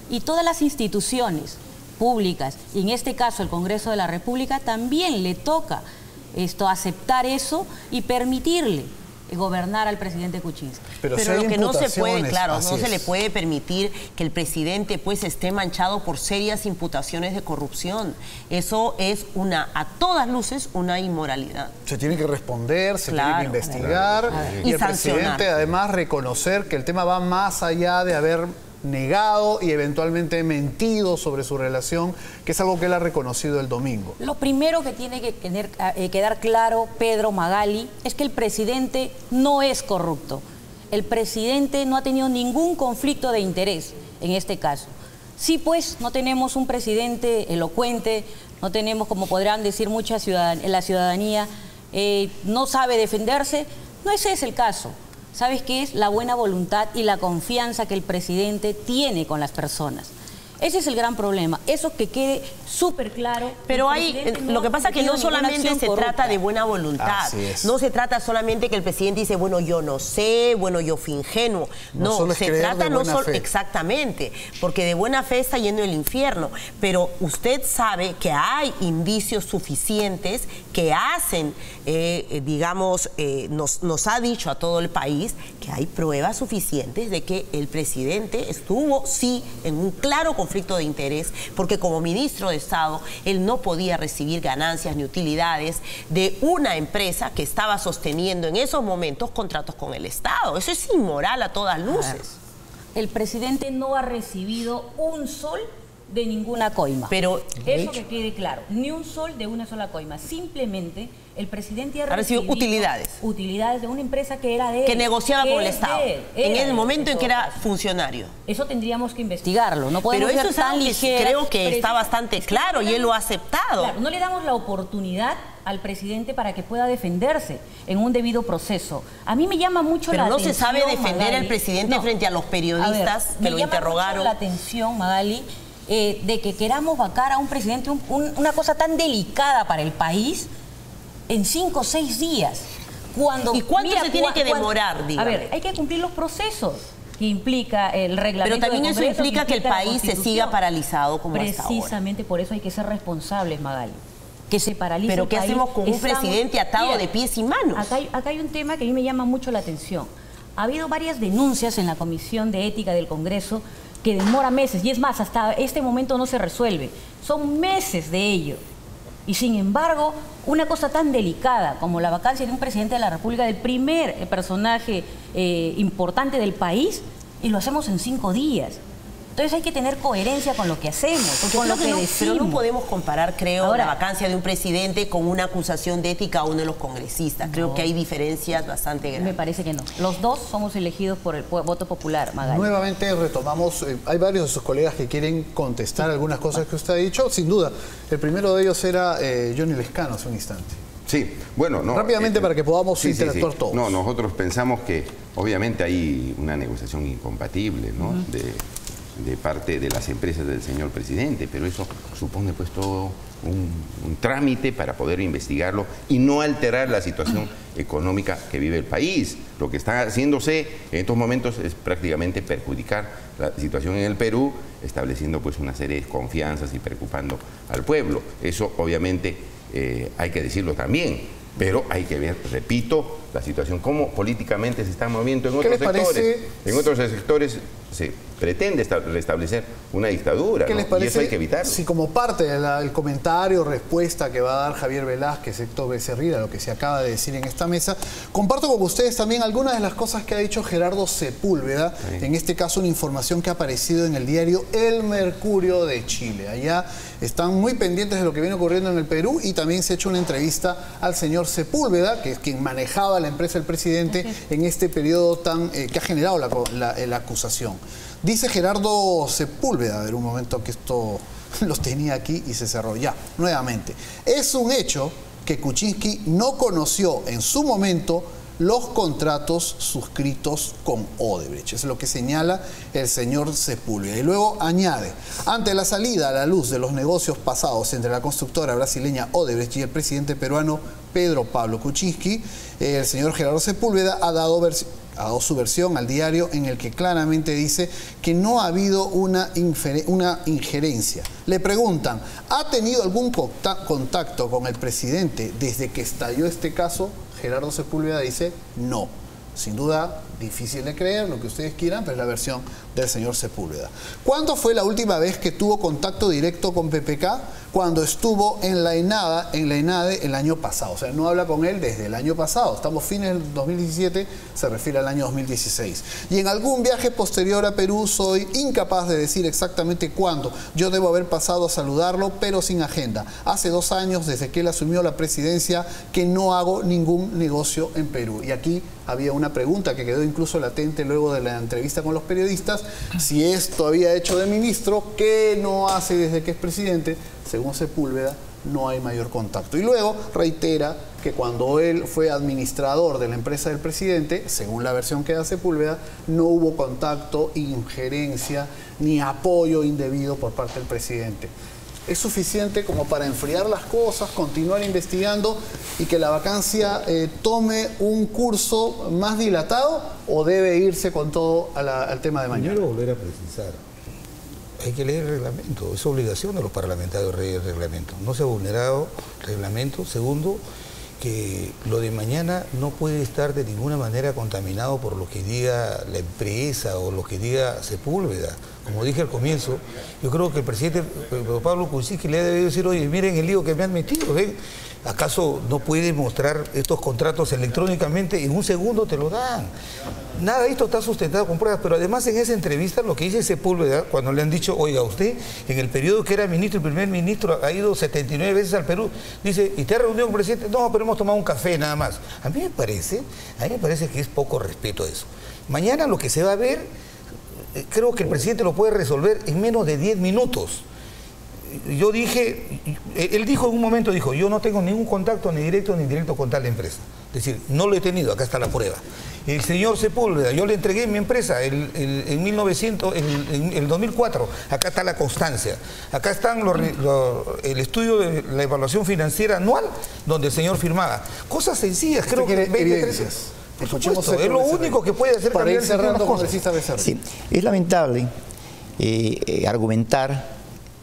Y todas las instituciones públicas, y en este caso el Congreso de la República, también le toca aceptar eso y permitirle gobernar al presidente Kuczynski. Pero lo que no se puede, no se le puede permitir que el presidente pues esté manchado por serias imputaciones de corrupción. Eso es a todas luces, una inmoralidad. Se tiene que responder, se tiene que investigar y el presidente además reconocer que el tema va más allá de haber negado y eventualmente mentido sobre su relación, que es algo que él ha reconocido el domingo. Lo primero que tiene que quedar claro, Pedro, Magali, es que el presidente no es corrupto. El presidente no ha tenido ningún conflicto de interés en este caso. Sí, pues, no tenemos un presidente elocuente, no tenemos, como podrán decir mucha la ciudadanía, no sabe defenderse. No ese es el caso. ¿Sabes qué es? La buena voluntad y la confianza que el presidente tiene con las personas. Ese es el gran problema. Eso que quede súper claro. Pero lo que pasa es que no solamente se trata de buena voluntad. No se trata solamente que el presidente dice, bueno, yo no sé, bueno, yo fui ingenuo. No, se trata no solo exactamente, porque de buena fe está yendo el infierno. Pero usted sabe que hay indicios suficientes que hacen, digamos, nos ha dicho a todo el país que hay pruebas suficientes de que el presidente estuvo, sí, en un claro conflicto de interés, porque como ministro de Estado, él no podía recibir ganancias ni utilidades de una empresa que estaba sosteniendo en esos momentos contratos con el Estado. Eso es inmoral a todas luces. El presidente no ha recibido un sol de ninguna coima. Pero eso que quede claro, ni un sol de una sola coima. Simplemente el presidente ha recibido utilidades. Utilidades de una empresa que era de él. Que negociaba con el Estado. En el momento en que era funcionario. Eso tendríamos que investigarlo. No podemos Pero eso ser tan ligeros. Creo que está bastante claro y él lo ha aceptado. Claro, no le damos la oportunidad al presidente para que pueda defenderse en un debido proceso. A mí me llama mucho la atención. Pero no se sabe defender al presidente frente a los periodistas que lo interrogaron. Me llama mucho la atención, Magali, de que queramos vacar a un presidente una cosa tan delicada para el país en 5 o 6 días. ¿Y cuánto se tiene que demorar, dígame? A ver, hay que cumplir los procesos que implica el reglamento. Pero también eso implica que el país se siga paralizado como hasta ahora. Precisamente por eso hay que ser responsables, Magali. Que se paralice ¿Pero el qué país. hacemos con un presidente atado de pies y manos? Acá hay un tema que a mí me llama mucho la atención. Ha habido varias denuncias en la Comisión de Ética del Congreso que demora meses, y es más, hasta este momento no se resuelve. Son meses de ello. Y sin embargo, una cosa tan delicada como la vacancia de un presidente de la República, del primer personaje importante del país, y lo hacemos en 5 días. Entonces hay que tener coherencia con lo que hacemos, con lo que decimos. Pero no podemos comparar, creo, la vacancia de un presidente con una acusación de ética a uno de los congresistas. Creo que hay diferencias bastante grandes. Me parece que no. Los dos somos elegidos por el voto popular, Magali. Nuevamente retomamos, hay varios de sus colegas que quieren contestar algunas cosas que usted ha dicho. Sin duda, el primero de ellos era Johnny Lescano hace un instante. Sí, bueno, no. Rápidamente para que podamos interactuar todos. No, nosotros pensamos que obviamente hay una negociación incompatible, ¿no? De parte de las empresas del señor presidente, pero eso supone pues todo un trámite para poder investigarlo y no alterar la situación económica que vive el país. Lo que está haciéndose en estos momentos es prácticamente perjudicar la situación en el Perú, estableciendo pues una serie de desconfianzas y preocupando al pueblo. Eso obviamente hay que decirlo también, pero hay que ver, repito, la situación, cómo políticamente se está moviendo en otros sectores. En otros sectores se pretende restablecer una dictadura, ¿qué les parece? Y eso hay que evitarlo. Si como parte del comentario, respuesta que va a dar Javier Velázquez, Héctor Becerril, a lo que se acaba de decir en esta mesa, comparto con ustedes también algunas de las cosas que ha dicho Gerardo Sepúlveda, en este caso una información que ha aparecido en el diario El Mercurio de Chile. Allá están muy pendientes de lo que viene ocurriendo en el Perú y también se ha hecho una entrevista al señor Sepúlveda, que es quien manejaba la empresa del presidente en este periodo tan que ha generado la acusación. Dice Gerardo Sepúlveda, a ver un momento que esto los tenía aquí y se cerró ya, nuevamente. Es un hecho que Kuczynski no conoció en su momento los contratos suscritos con Odebrecht. Es lo que señala el señor Sepúlveda. Y luego añade, ante la salida a la luz de los negocios pasados entre la constructora brasileña Odebrecht y el presidente peruano Pedro Pablo Kuczynski, el señor Gerardo Sepúlveda ha dado su versión al diario en el que claramente dice que no ha habido una injerencia. Le preguntan, ¿ha tenido algún contacto con el presidente desde que estalló este caso? Gerardo Sepúlveda dice no. Sin duda, difícil de creer, lo que ustedes quieran, pero es la versión del señor Sepúlveda. ¿Cuándo fue la última vez que tuvo contacto directo con PPK? Cuando estuvo en la ENADE el año pasado. O sea, no habla con él desde el año pasado. Estamos fines del 2017, se refiere al año 2016. Y en algún viaje posterior a Perú soy incapaz de decir exactamente cuándo. Yo debo haber pasado a saludarlo, pero sin agenda. Hace 2 años, desde que él asumió la presidencia, que no hago ningún negocio en Perú. Y aquí había una pregunta que quedó incluso latente luego de la entrevista con los periodistas, si esto había hecho de ministro, ¿qué no hace desde que es presidente? Según Sepúlveda, no hay mayor contacto. Y luego reitera que cuando él fue administrador de la empresa del presidente, según la versión que da Sepúlveda, no hubo contacto, injerencia ni apoyo indebido por parte del presidente. ¿Es suficiente como para enfriar las cosas, continuar investigando y que la vacancia tome un curso más dilatado, o debe irse con todo al tema de mañana? Primero, volver a precisar. Hay que leer el reglamento, es obligación de los parlamentarios leer el reglamento. No se ha vulnerado el reglamento. Segundo, que lo de mañana no puede estar de ninguna manera contaminado por lo que diga la empresa o lo que diga Sepúlveda. Como dije al comienzo, yo creo que el presidente Pablo Kuczynski le debe decir: oye, miren el lío que me han metido, ¿ven? ¿Acaso no puede mostrar estos contratos electrónicamente? En un segundo te lo dan. Nada de esto está sustentado con pruebas, pero además en esa entrevista lo que dice Sepúlveda, cuando le han dicho: oiga, usted en el periodo que era ministro y primer ministro ha ido 79 veces al Perú, dice, ¿y te ha reunido con el presidente? No, pero hemos tomado un café nada más. A mí me parece que es poco respeto eso. Mañana lo que se va a ver, creo que el presidente lo puede resolver en menos de 10 minutos. Yo dije, él dijo en un momento, yo no tengo ningún contacto ni directo ni indirecto con tal empresa. Es decir, no lo he tenido, acá está la prueba. El señor Sepúlveda, yo le entregué mi empresa en el 2004, acá está la constancia. Acá están el estudio de la evaluación financiera anual, donde el señor firmaba. Cosas sencillas, creo que 20, 30. Por supuesto, es lo único que puede hacer para ir cerrando, congresista Becerril. Sí, es lamentable argumentar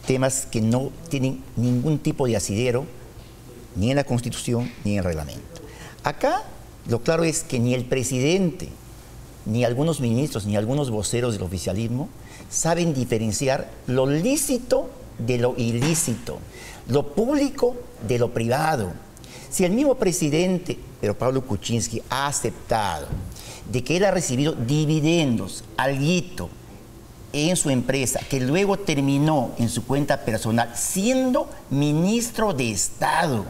temas que no tienen ningún tipo de asidero, ni en la Constitución, ni en el reglamento. Acá, lo claro es que ni el presidente, ni algunos ministros, ni algunos voceros del oficialismo saben diferenciar lo lícito de lo ilícito, lo público de lo privado. Si el mismo presidente, pero Pablo Kuczynski, ha aceptado de que él ha recibido dividendos, alguito, en su empresa, que luego terminó en su cuenta personal, siendo ministro de Estado.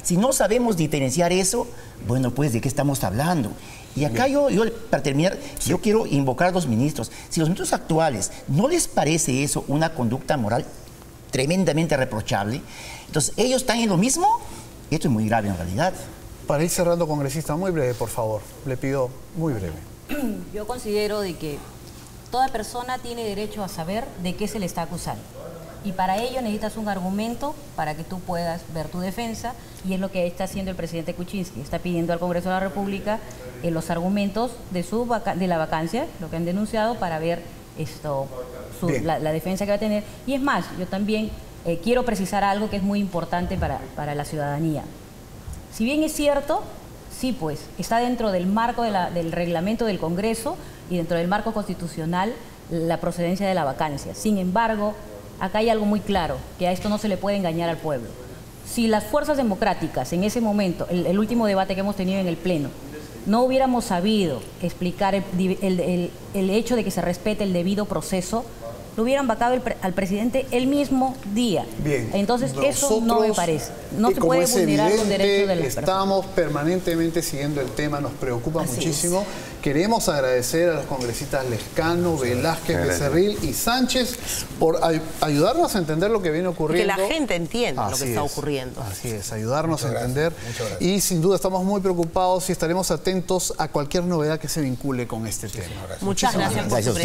Si no sabemos diferenciar eso, bueno, pues, ¿de qué estamos hablando? Y acá yo para terminar, yo quiero invocar a los ministros. Si los ministros actuales no les parece eso una conducta moral tremendamente reprochable, entonces ellos están en lo mismo. Esto es muy grave en realidad. Para ir cerrando, congresista, muy breve, por favor. Le pido muy breve. Yo considero de que toda persona tiene derecho a saber de qué se le está acusando. Y para ello necesitas un argumento para que tú puedas ver tu defensa, y es lo que está haciendo el presidente Kuczynski. Está pidiendo al Congreso de la República los argumentos de la vacancia, lo que han denunciado, para ver la defensa que va a tener. Y es más, yo también quiero precisar algo que es muy importante para la ciudadanía. Si bien es cierto, sí, pues, está dentro del marco del reglamento del Congreso y dentro del marco constitucional la procedencia de la vacancia. Sin embargo, acá hay algo muy claro, que a esto no se le puede engañar al pueblo. Si las fuerzas democráticas en ese momento, el último debate que hemos tenido en el Pleno, no hubiéramos sabido explicar el hecho de que se respete el debido proceso, lo hubieran vacado al presidente el mismo día. Bien. Entonces, eso no me parece. No se puede vulnerar los derechos de las personas. Estamos permanentemente siguiendo el tema, nos preocupa muchísimo. Queremos agradecer a los congresistas Lescano, Velázquez, Becerril y Sánchez por ayudarnos a entender lo que viene ocurriendo. Que la gente entienda lo que está ocurriendo. Así es, ayudarnos a entender. Y sin duda estamos muy preocupados y estaremos atentos a cualquier novedad que se vincule con este tema. Muchas gracias por su presencia.